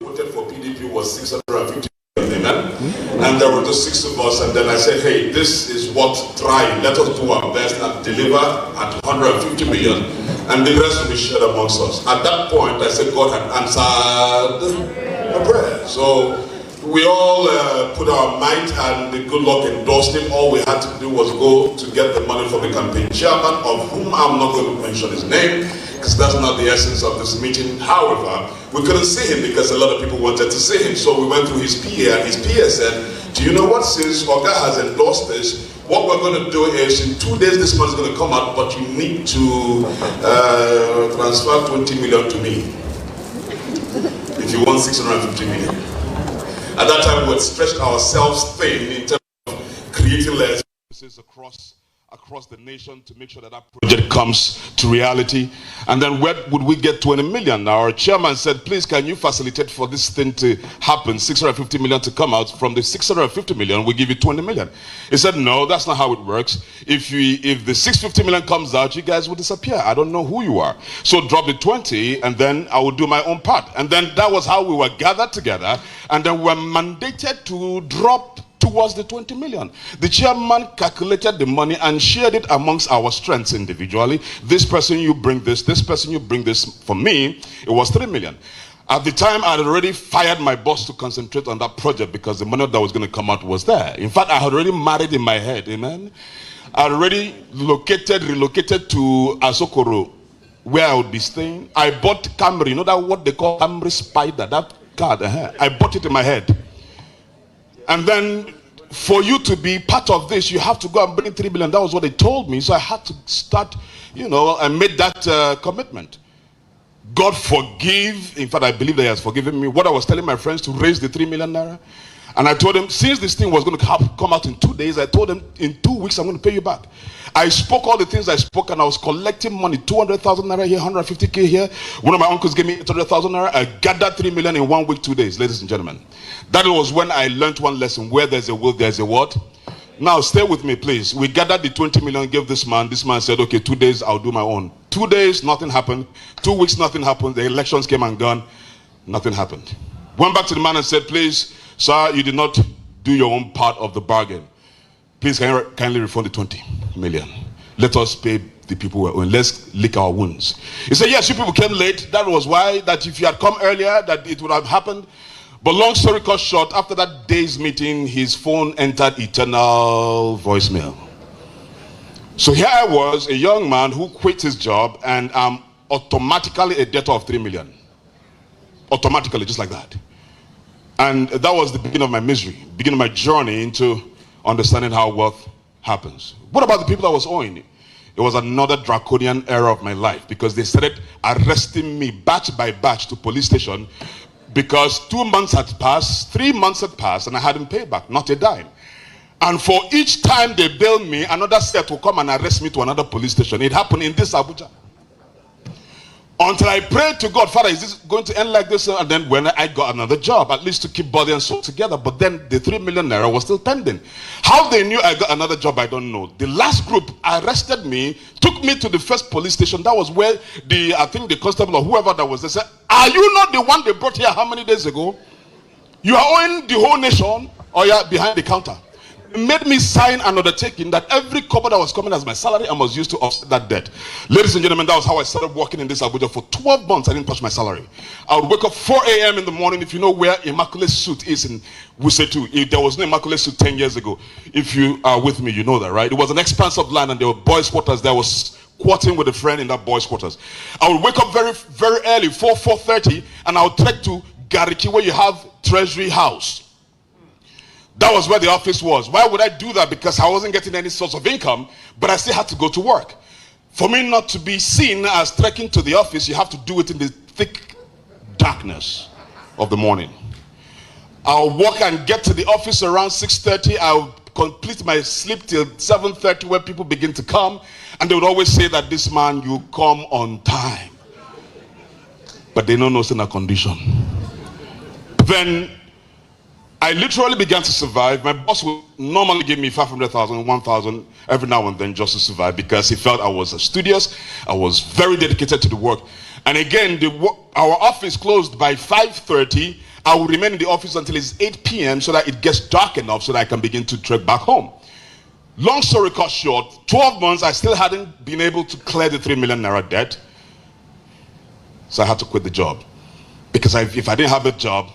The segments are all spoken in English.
voted for PDP was 650 million, and there were just 6 of us, and then I said, hey, this is what try, let us do our best and deliver at 150 million, and the rest will be shared amongst us. At that point, I said God had answered a prayer. So we all put our might, and the good luck endorsed him. All we had to do was go to get the money from the campaign chairman, of whom I'm not going to mention his name, because that's not the essence of this meeting. However, we couldn't see him because a lot of people wanted to see him. So we went through his PA, and his PA said, do you know what, since Oga has endorsed this, what we're going to do is in 2 days this money is going to come out, but you need to transfer 20 million to me if you want 650 million. At that time, we had stretched ourselves thin in terms of creating services across the nation to make sure that that project comes to reality. And then where would we get 20 million? Now, our chairman said, please, can you facilitate for this thing to happen, 650 million to come out? From the 650 million, we give you 20 million. He said, no, that's not how it works. If the 650 million comes out, you guys will disappear. I don't know who you are. So drop the 20, and then I will do my own part. And then that was how we were gathered together, and then we were mandated to drop towards the 20 million. The chairman calculated the money and shared it amongst our strengths individually. This person, you bring this person, you bring this. For me, it was 3 million. At the time, I had already fired my boss to concentrate on that project because the money that was going to come out was there. In fact, I had already married in my head, amen. I had already relocated to Asokoro, where I would be staying. I bought Camry, you know that what they call Camry Spider, that car, I bought it in my head. And then for you to be part of this, you have to go and bring 3 billion. That was what they told me. So I had to start, I made that commitment. God forgive. In fact, I believe that he has forgiven me. What I was telling my friends to raise the 3 million naira. And I told them, since this thing was going to come out in 2 days, I told them, in 2 weeks, I'm going to pay you back. I spoke all the things I spoke, and I was collecting money, 200,000 naira here, 150K here. One of my uncles gave me 800,000 naira. I gathered 3 million in 1 week, 2 days, ladies and gentlemen. That was when I learned one lesson: where there's a will, there's a what? Now, stay with me, please. We gathered the 20 million, gave this man. This man said, okay, 2 days, I'll do my own. 2 days, nothing happened. 2 weeks, nothing happened. The elections came and gone. Nothing happened. Went back to the man and said, please, sir, you did not do your own part of the bargain. Please, can you kindly refund the 20 million? Let us pay the people who are owing. Let's lick our wounds. He said, yes, you people came late. That was why, that if you had come earlier, that it would have happened. But long story cut short, after that day's meeting, his phone entered eternal voicemail. So here I was, a young man who quit his job, and I'm automatically a debtor of 3 million. Automatically, just like that. And that was the beginning of my misery, beginning of my journey into understanding how wealth happens. What about the people that was owing? It was another draconian era of my life, because they started arresting me batch by batch to police station, because 2 months had passed, 3 months had passed, and I hadn't paid back, not a dime. And for each time they bailed me, another set will come and arrest me to another police station. It happened in this Abuja. Until I prayed to God, Father, is this going to end like this? And then when I got another job, at least to keep body and soul together. But then the 3 million naira was still pending. How they knew I got another job, I don't know. The last group arrested me, took me to the first police station. That was where I think the constable or whoever that was there said, are you not the one they brought here how many days ago? You are owing the whole nation, or you are behind the counter. Made me sign an undertaking that every kobo that was coming as my salary, I must use to offset that debt. Ladies and gentlemen, that was how I started working in this Abuja. For 12 months, I didn't touch my salary. I would wake up 4 a.m. in the morning. If you know where Immaculate Suit is in Wusetu, if there was no Immaculate Suit 10 years ago. If you are with me, you know that, right? It was an expanse of land, and there were boys' quarters. There was squatting with a friend in that boys' quarters. I would wake up very, very early, 4:30, and I would trek to Gariki, where you have Treasury House. That was where the office was. Why would I do that? Because I wasn't getting any source of income, but I still had to go to work. For me not to be seen as trekking to the office, you have to do it in the thick darkness of the morning. I'll walk and get to the office around 6:30. I'll complete my sleep till 7:30, where people begin to come, and they would always say that this man, you come on time. But they don't know it's in a condition. Then I literally began to survive. My boss would normally give me 500,000, 1,000 every now and then just to survive, because he felt I was studious. I was very dedicated to the work. And again, our office closed by 5:30, I will remain in the office until it's 8 p.m. so that it gets dark enough so that I can begin to trek back home. Long story cut short, 12 months, I still hadn't been able to clear the 3 million naira debt. So I had to quit the job. Because if I didn't have a job,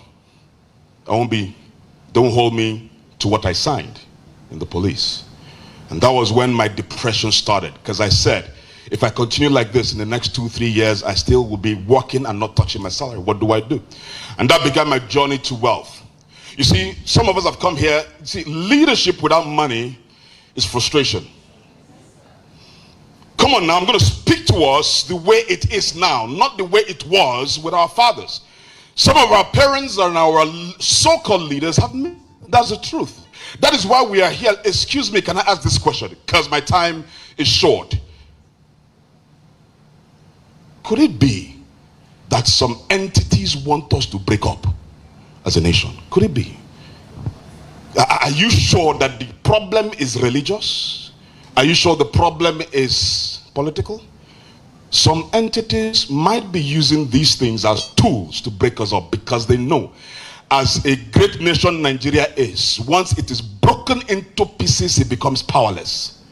don't hold me to what I signed in the police. And that was when my depression started. Because I said, if I continue like this in the next 2-3 years, I still will be working and not touching my salary. What do I do? And that began my journey to wealth. You see, some of us have come here. See, leadership without money is frustration. Come on now, I'm going to speak to us the way it is now, not the way it was with our fathers. Some of our parents and our so-called leaders have, that's the truth. That is why we are here. Excuse me, can I ask this question? Because my time is short. Could it be that some entities want us to break up as a nation? Could it be? Are you sure that the problem is religious? Are you sure the problem is political? Some entities might be using these things as tools to break us up because they know, as a great nation Nigeria is, once it is broken into pieces, it becomes powerless.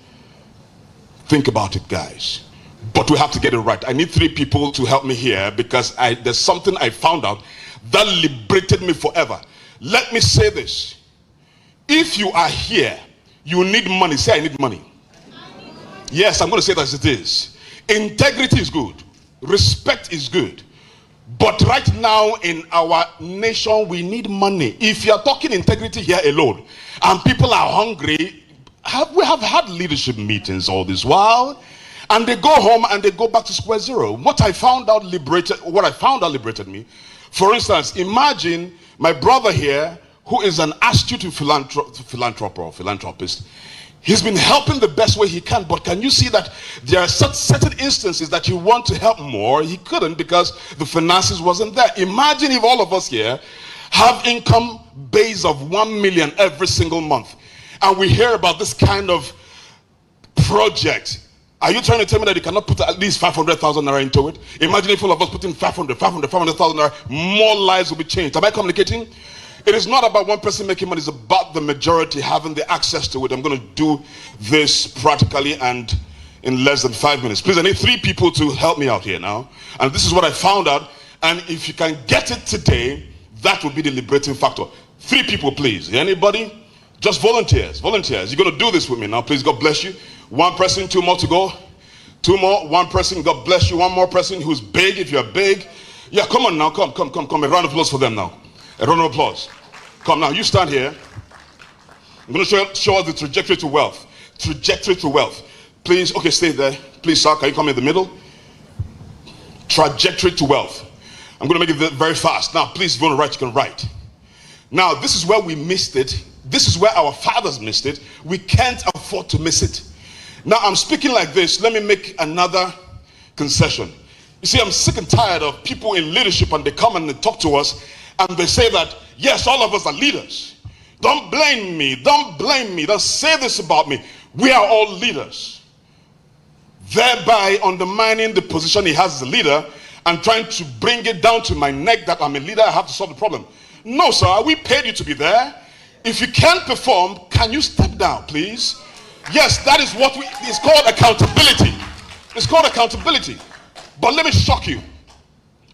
Think about it, guys. But we have to get it right. I need 3 people to help me here because there's something I found out that liberated me forever. Let me say this. If you are here, you need money. Say, I need money. Yes, I'm going to say it as it is. Integrity is good. Respect is good. But right now in our nation, we need money. If you are talking integrity here alone, and people are hungry, we have had leadership meetings all this while, and they go home and they go back to square zero. What I found out liberated me. For instance, imagine my brother here, who is an astute philanthropist. He's been helping the best way he can, but can you see that there are certain instances that you want to help more, he couldn't because the finances wasn't there. Imagine if all of us here have income base of 1 million every single month, and we hear about this kind of project. Are you trying to tell me that you cannot put at least 500,000 naira into it? Imagine if all of us put in 500,000 naira, more lives will be changed. Am I communicating? It is not about one person making money, it's about the majority having the access to it. I'm going to do this practically and in less than 5 minutes. Please, I need 3 people to help me out here now. And this is what I found out. And if you can get it today, that would be the liberating factor. 3 people, please. Anybody? Just volunteers. Volunteers. You're going to do this with me now. Please, God bless you. 1 person, 2 more to go. 2 more. 1 person, God bless you. 1 more person who's big, if you're big. Yeah, come on now. Come. A round of applause for them now. A round of applause. Come now, you stand here. I'm going to show us the trajectory to wealth. Trajectory to wealth. Please, okay, stay there. Please, sir, can you come in the middle? Trajectory to wealth. I'm going to make it very fast. Now, please, if you want to write, you can write. Now, this is where we missed it. This is where our fathers missed it. We can't afford to miss it. Now, I'm speaking like this. Let me make another concession. You see, I'm sick and tired of people in leadership, and they come and they talk to us, and they say that, yes, all of us are leaders. Don't blame me. Don't blame me. Don't say this about me. We are all leaders. Thereby undermining the position he has as a leader and trying to bring it down to my neck that I'm a leader, I have to solve the problem. No, sir, we paid you to be there. If you can't perform, can you step down, please? Yes, that is what it's called accountability. It's called accountability. But let me shock you.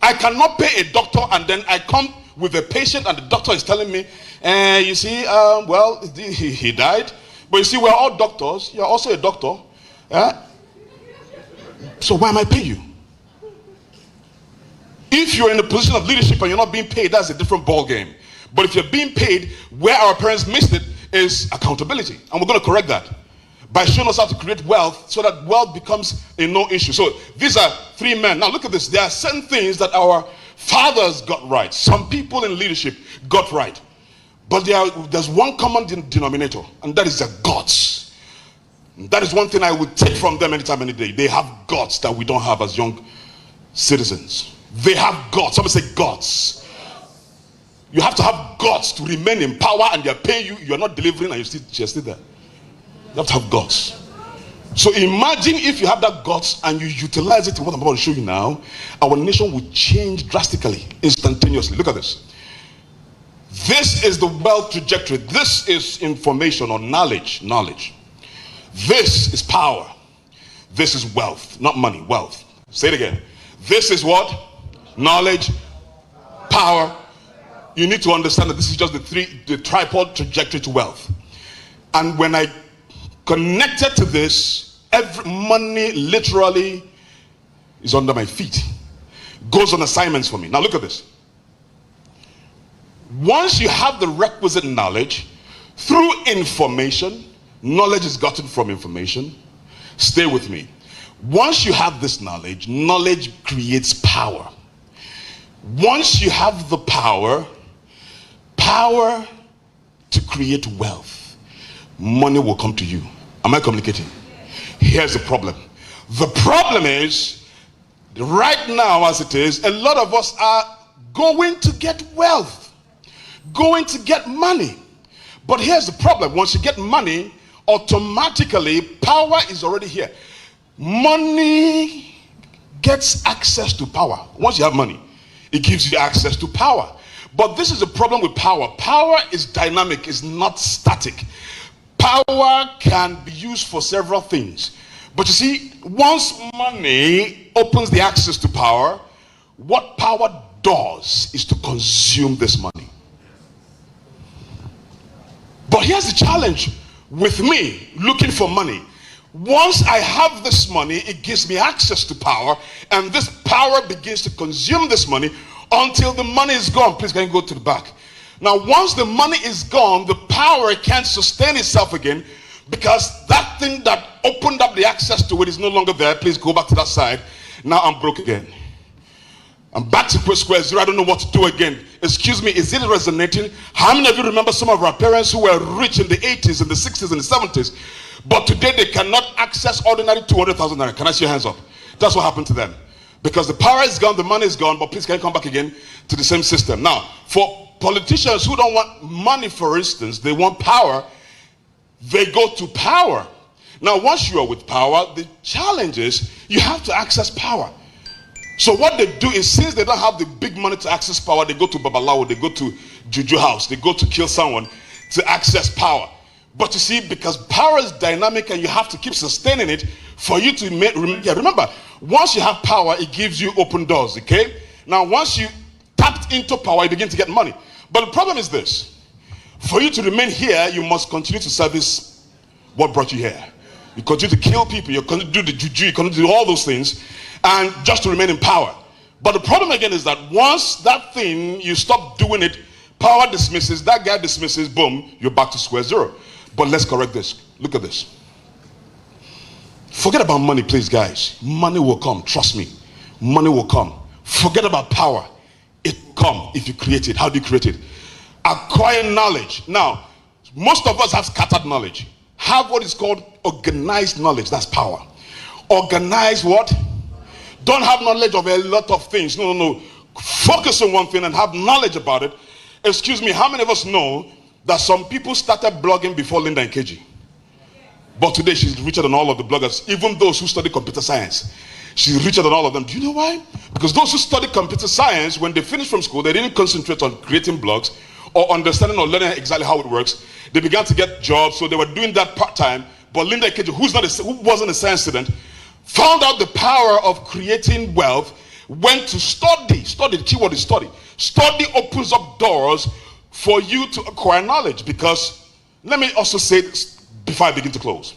I cannot pay a doctor and then I come with a patient and the doctor is telling me, you see, well, he died. But you see, we're all doctors. You're also a doctor. So why am I paying you? If you're in a position of leadership and you're not being paid, that's a different ball game. But if you're being paid, where our parents missed it is accountability. And we're going to correct that by showing us how to create wealth so that wealth becomes a no issue. So these are 3 men. Now look at this. There are certain things that our fathers got right. Some people in leadership got right. But there's one common denominator, and that is their guts. And that is one thing I would take from them anytime, any day. They have guts that we don't have as young citizens. They have guts. Somebody say guts. You have to have guts to remain in power, and they're paying you. You're not delivering, and you're still there. You have to have guts. So imagine if you have that guts and you utilize it in what I'm about to show you now, our nation will change drastically, instantaneously. Look at this. This is the wealth trajectory. This is information or knowledge. Knowledge. This is power. This is wealth, not money, wealth. Say it again. This is what? Knowledge, power. You need to understand that this is just the tripod trajectory to wealth. And when I connected to this, every money literally is under my feet. Goes on assignments for me. Now look at this. Once you have the requisite knowledge, through information, knowledge is gotten from information. Stay with me. Once you have this knowledge, knowledge creates power. Once you have the power to create wealth, money will come to you. Am I communicating? Here's the problem. The problem is, right now as it is, a lot of us are going to get wealth, going to get money. But here's the problem. Once you get money, automatically power is already here. Money gets access to power. Once you have money, it gives you access to power. But this is a problem with power. Power is dynamic, it's not static. Power can be used for several things. But you see, once money opens the access to power, what power does is to consume this money. But here's the challenge with me looking for money. Once I have this money, it gives me access to power, and this power begins to consume this money until the money is gone. Please, can you go to the back? Now, once the money is gone, the power can't sustain itself again, because that thing that opened up the access to it is no longer there. Please go back to that side. Now I'm broke again. I'm back to square zero. I don't know what to do again. Excuse me, is it resonating? How many of you remember some of our parents who were rich in the 80s, in the 60s, and the 70s, but today they cannot access ordinary 200,000 naira? Can I see your hands up? That's what happened to them. Because the power is gone, the money is gone, but please can you come back again to the same system? Now, for politicians who don't want money, for instance, they want power, they go to power. Now, once you are with power, the challenge is you have to access power. So what they do is, since they don't have the big money to access power, they go to Babalawo, they go to Juju house, they go to kill someone to access power. But you see, because power is dynamic and you have to keep sustaining it for you to remember, once you have power, it gives you open doors, okay? Now, once you tapped into power, you begin to get money. But the problem is this. For you to remain here, you must continue to service what brought you here. You continue to kill people, you continue to do the juju, you continue to do all those things, and just to remain in power. But the problem again is that once that thing, you stop doing it, power dismisses, that guy dismisses, boom, you're back to square zero. But let's correct this. Look at this. Forget about money, please, guys. Money will come, trust me. Money will come. Forget about power. It will come if you create it. How do you create it? Acquire knowledge. Now, most of us have scattered knowledge. Have what is called organized knowledge. That's power. Organize what? Don't have knowledge of a lot of things. No. Focus on one thing and have knowledge about it. Excuse me, how many of us know that some people started blogging before Linda and KG? But today she's richer than all of the bloggers, even those who study computer science. She's richer than all of them. Do you know why? Because those who study computer science, when they finished from school, they didn't concentrate on creating blogs or understanding or learning exactly how it works. They began to get jobs, so they were doing that part-time. But Linda and KG, who wasn't a science student, found out the power of creating wealth, went to study. The keyword is study. Study opens up doors for you to acquire knowledge, because let me also say this before I begin to close.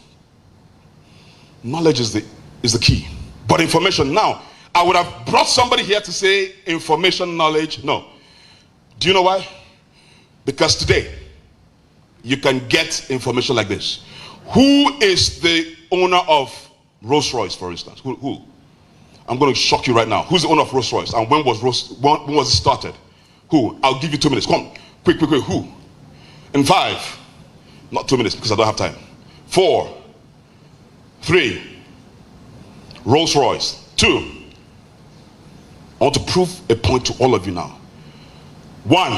Knowledge is the key. But information, now, I would have brought somebody here to say information, knowledge. No. Do you know why? Because today, you can get information like this. Who is the owner of Rolls Royce, for instance? Who? I'm going to shock you right now. Who's the owner of Rolls Royce? And when was it started? Who? I'll give you 2 minutes. Come on. Quick. Who? In 5. Not 2 minutes because I don't have time. 4. 3. Rolls Royce. 2. I want to prove a point to all of you now. 1.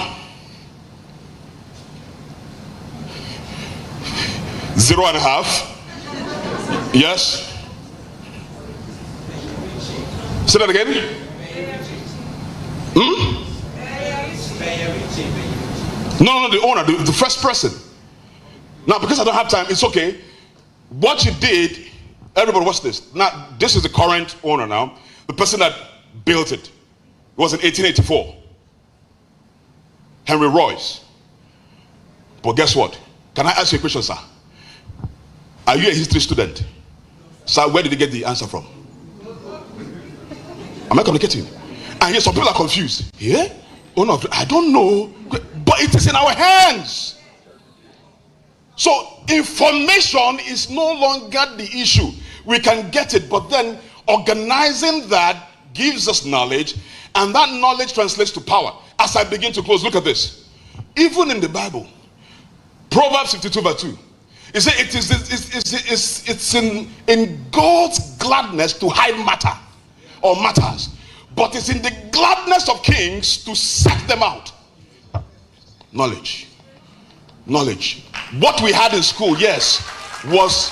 0.5. Yes. Say that again. No, the owner, the first person. Now, because I don't have time, it's okay. What you did, everybody watch this. Now, this is the current owner now. The person that built it. It was in 1884. Henry Royce. But guess what? Can I ask you a question, sir? Are you a history student? Sir, where did you get the answer from? Am I communicating? And yet some people are confused. Yeah? Oh no, I don't know. But it is in our hands. So information is no longer the issue. We can get it, but then organizing that gives us knowledge, and that knowledge translates to power. As I begin to close, look at this. Even in the Bible, Proverbs 52 verse 2, it says it's in God's gladness to hide matter or matters, but it's in the gladness of kings to set them out. Knowledge. What we had in school, yes, was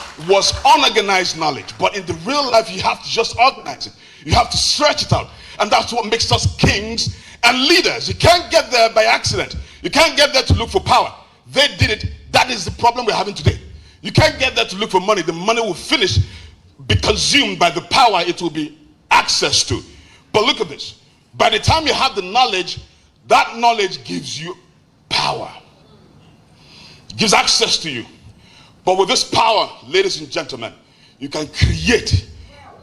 unorganized knowledge, but in the real life you have to just organize it. You have to stretch it out, and that's what makes us kings and leaders. You can't get there by accident. You can't get there to look for power. They did it. That is the problem we're having today. You can't get there to look for money. The money will be consumed by the power it will be access to. But look at this. By the time you have the knowledge, that knowledge gives you power. It gives access to you. But with this power, ladies and gentlemen, you can create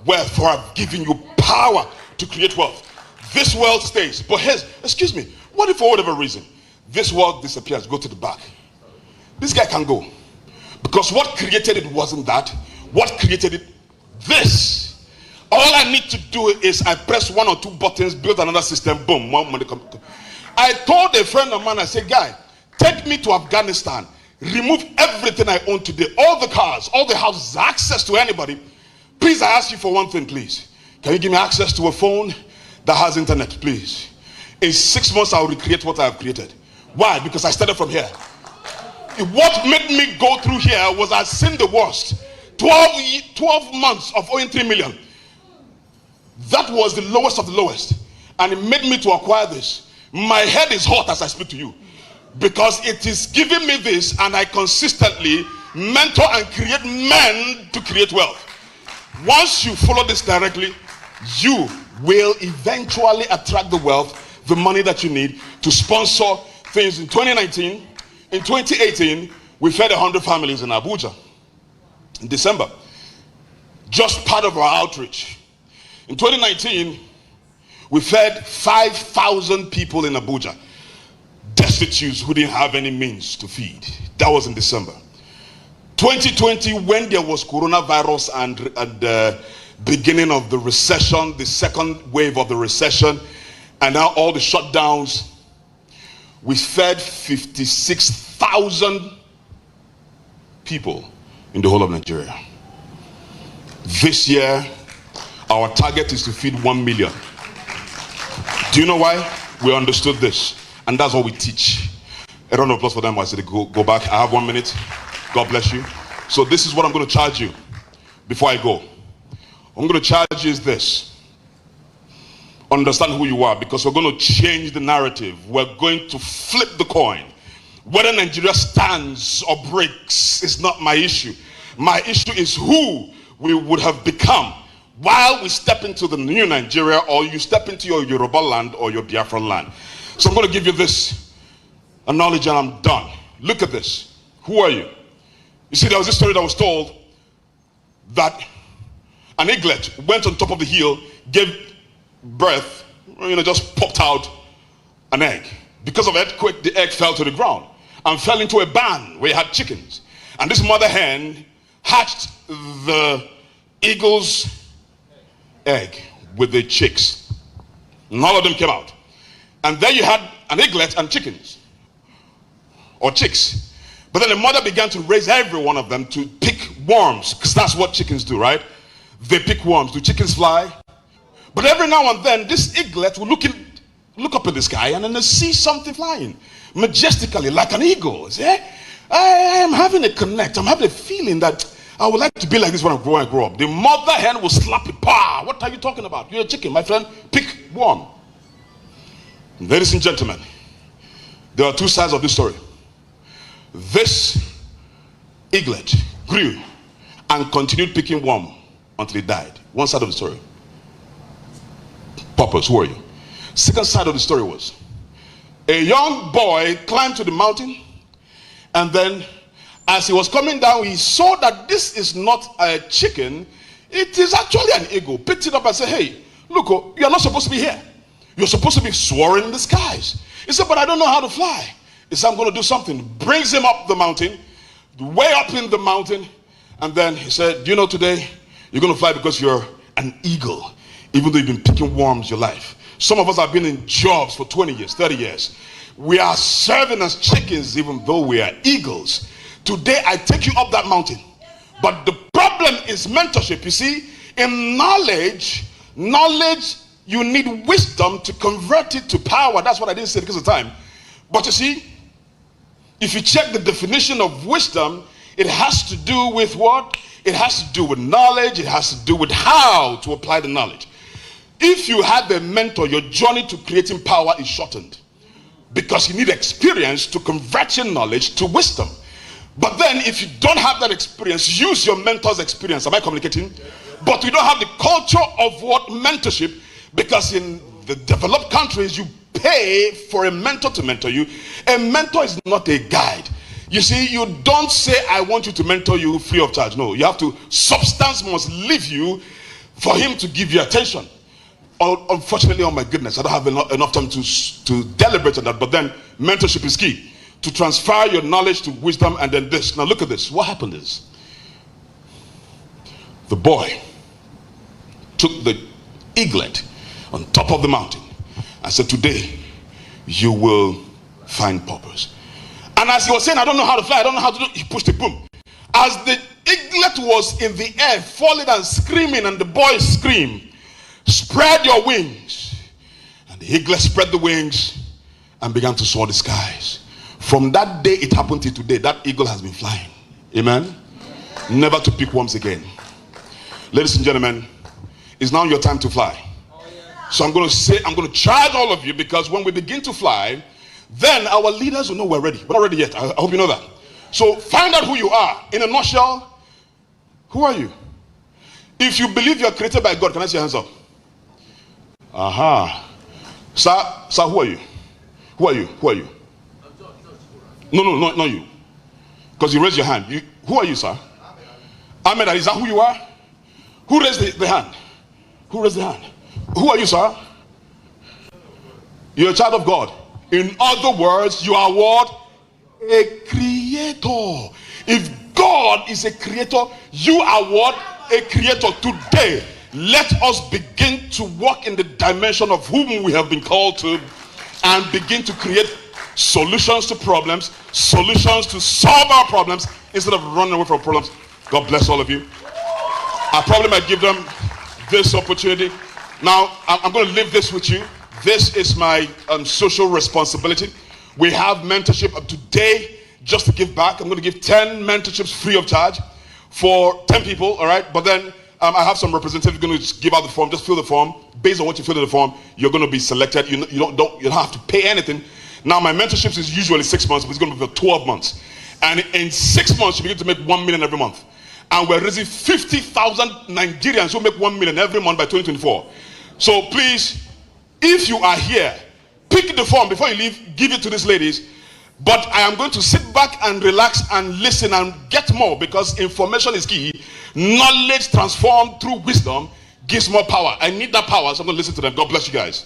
wealth, for I've given you power to create wealth. This wealth stays. But here's, excuse me, what if for whatever reason this wealth disappears? Go to the back. This guy can go. Because what created it wasn't that. What created it? This. All I need to do is I press one or two buttons, build another system, boom, more money comes. I told a friend of mine, I said, guy, take me to Afghanistan. Remove everything I own today. All the cars, all the houses, access to anybody. Please, I ask you for one thing, please. Can you give me access to a phone that has internet, please? In 6 months, I will recreate what I have created. Why? Because I started from here. What made me go through here was I've seen the worst. 12 months of owing 3 million. That was the lowest of the lowest. And it made me to acquire this. My head is hot as I speak to you. Because it is giving me this, and I consistently mentor and create men to create wealth. Once you follow this directly, you will eventually attract the wealth, the money that you need to sponsor things. In 2019, in 2018, we fed 100 families in Abuja. In December, just part of our outreach. In 2019, we fed 5,000 people in Abuja, destitutes who didn't have any means to feed. That was in December. 2020, when there was coronavirus and the beginning of the recession, the second wave of the recession, and now all the shutdowns, we fed 56,000 people in the whole of Nigeria. This year, our target is to feed 1 million. Do you know why? We understood this, and that's what we teach. A round of applause for them. I said, go back. I have 1 minute. God bless you. So this is what I'm going to charge you before I go. I'm going to charge you is this. Understand who you are, because we're going to change the narrative. We're going to flip the coin. Whether Nigeria stands or breaks is not my issue. My issue is who we would have become while we step into the new Nigeria, or you step into your Yoruba land or your Biafran land. So I'm going to give you this knowledge, and I'm done. Look at this. Who are you? You see, there was this story that was told that an eaglet went on top of the hill, gave birth, just popped out an egg. Because of earthquake, the egg fell to the ground and fell into a barn where it had chickens. And this mother hen hatched the eagle's egg with the chicks. And all of them came out. And there you had an eaglet and chickens, or chicks. But then the mother began to raise every one of them to pick worms, because that's what chickens do, right? They pick worms. Do chickens fly? But every now and then, this eaglet will look up in the sky, and then they see something flying majestically like an eagle. See? I am having a connect. I'm having a feeling that I would like to be like this when I grow up. The mother hen will slap it. Pa! What are you talking about? You're a chicken, my friend. Pick worm. Ladies and gentlemen, There are two sides of this story. This eaglet grew and continued picking worm until it died. One side of the story. Purpose, who are you? Second side of the story was a young boy climbed to the mountain, and then as he was coming down, he saw that this is not a chicken, it is actually an eagle. Picked it up and said, hey, look, oh, you're not supposed to be here. You're supposed to be soaring in the skies. He said, but I don't know how to fly. He said, I'm going to do something. Brings him up the mountain, way up in the mountain, and then he said, do you know today you're going to fly because you're an eagle, even though you've been picking worms your life. Some of us have been in jobs for 20 years, 30 years. We are serving as chickens even though we are eagles. Today I take you up that mountain. But the problem is mentorship. You see, in knowledge, you need wisdom to convert it to power. That's what I didn't say because of time. But you see, if you check the definition of wisdom, it has to do with what? It has to do with knowledge. It has to do with how to apply the knowledge. If you have a mentor, your journey to creating power is shortened, because you need experience to convert your knowledge to wisdom. But then if you don't have that experience, use your mentor's experience. Am I communicating? But we don't have the culture of what mentorship, because in the developed countries you pay for a mentor to mentor you. A mentor is not a guide. You see, you don't say I want you to mentor you free of charge. No, you have to, substance must leave you for him to give you attention. Unfortunately, oh my goodness, I don't have enough time to deliberate on that. But then mentorship is key, to transfer your knowledge to wisdom. And then this, now look at this. What happened is the boy took the eaglet on top of the mountain and said, today you will find purpose. And as he was saying, I don't know how to fly, I don't know how to do it, he pushed it, boom. As the eaglet was in the air, falling and screaming, and the boy screamed, spread your wings. And the eaglet spread the wings and began to soar the skies. From that day it happened to today, that eagle has been flying. Amen. Never to pick worms again. Ladies and gentlemen, it's now your time to fly. So I'm going to charge all of you, because when we begin to fly, then our leaders will know we're ready. We're not ready yet. I hope you know that. So find out who you are. In a nutshell, who are you? If you believe you're created by God, can I see your hands up? Aha. Sir, who are you? Who are you? Who are you? No, not you. Because you raised your hand. Who are you, sir? Ahmed, is that who you are? Who raised the hand? Who raised the hand? Who are you, sir? You're a child of God. In other words, you are what? A creator. If God is a creator, you are what? A creator. Today, let us begin to walk in the dimension of whom we have been called to, and begin to create solutions to problems, solutions to solve our problems, instead of running away from problems. God bless all of you. I probably might give them this opportunity. Now, I'm going to leave this with you. This is my social responsibility. We have mentorship today. Just to give back, I'm going to give 10 mentorships free of charge for 10 people, all right? But then I have some representatives going to give out the form. Just fill the form. Based on what you fill in the form, you're going to be selected. You don't have to pay anything. Now, my mentorships is usually 6 months, but it's going to be for 12 months. And in 6 months, you begin to make 1 million every month. And we're raising 50,000 Nigerians who make 1 million every month by 2024. So please, if you are here, pick the form before you leave, give it to these ladies. But I am going to sit back and relax and listen and get more, because information is key. Knowledge transformed through wisdom gives more power. I need that power, so I'm going to listen to them. God bless you guys.